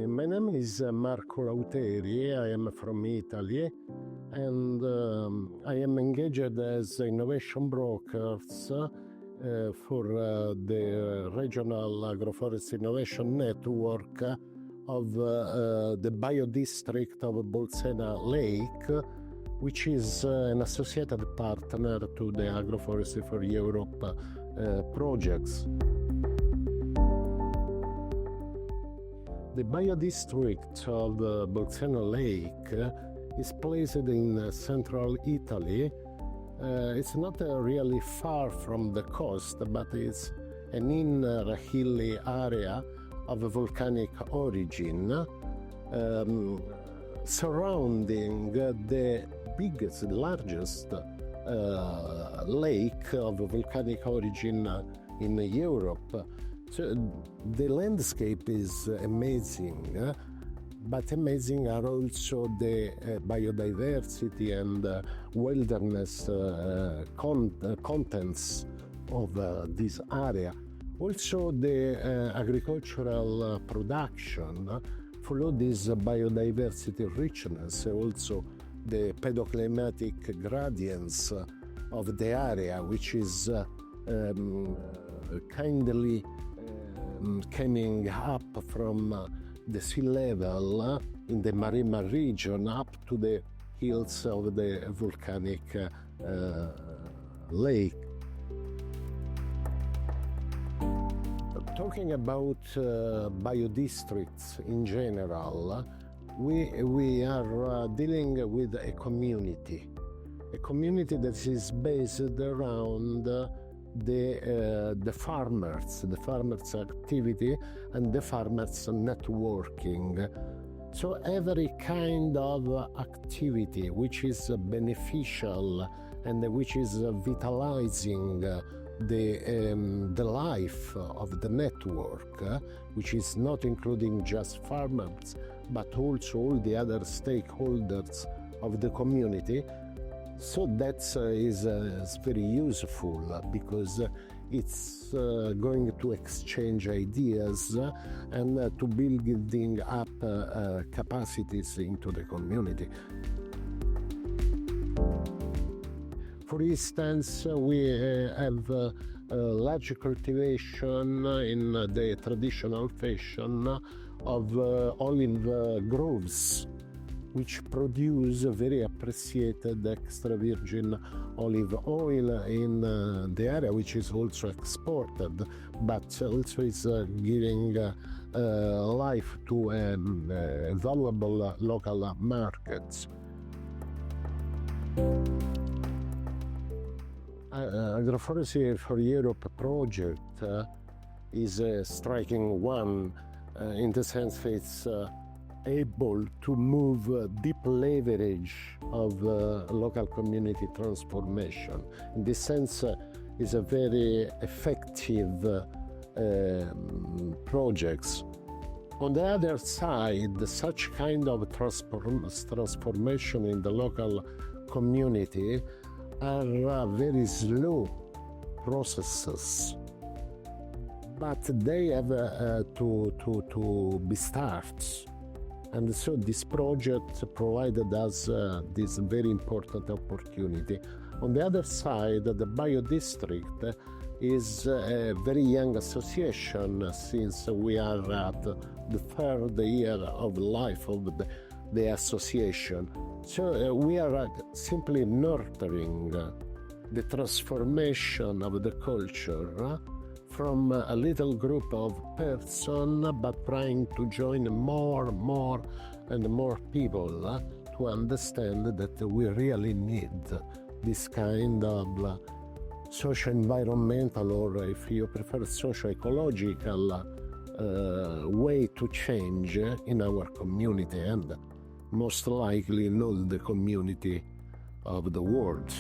My name is Marco Lauteri. I am from Italy, and I am engaged as innovation brokers for the Regional Agroforestry Innovation Network of the biodistrict of Bolsena Lake, which is an associated partner to the Agroforestry for Europe projects. The biodistrict of Bolsena Lake is placed in central Italy. It's not really far from the coast, but it's an inner hilly area of volcanic origin, surrounding the biggest, largest lake of volcanic origin in Europe. So the landscape is amazing, but amazing are also the biodiversity and wilderness contents of this area. Also the agricultural production follow this biodiversity richness, also the pedoclimatic gradients of the area, which is kindly coming up from the sea level in the Maremma region up to the hills of the volcanic lake. Talking about biodistricts in general, we are dealing with a community that is based around the farmers' activity and the farmers' networking. So every kind of activity which is beneficial and which is vitalizing the life of the network, which is not including just farmers, but also all the other stakeholders of the community. So that is very useful because it's going to exchange ideas and to building up capacities into the community. For instance, we have large cultivation in the traditional fashion of olive groves, which produce very appreciated extra virgin olive oil in the area, which is also exported, but also is giving life to valuable local markets. Agroforestry for Europe project is a striking one in the sense that it's able to move deep leverage of local community transformation. In this sense, is a very effective projects. On the other side, such kind of transformation in the local community are very slow processes, but they have to be started. And so this project provided us this very important opportunity. On the other side, the biodistrict is a very young association since we are at the third year of life of the association. So we are simply nurturing the transformation of the culture from a little group of persons, but trying to join more and more people to understand that we really need this kind of socio-environmental, or if you prefer socio-ecological way to change in our community, and most likely in all the community of the world.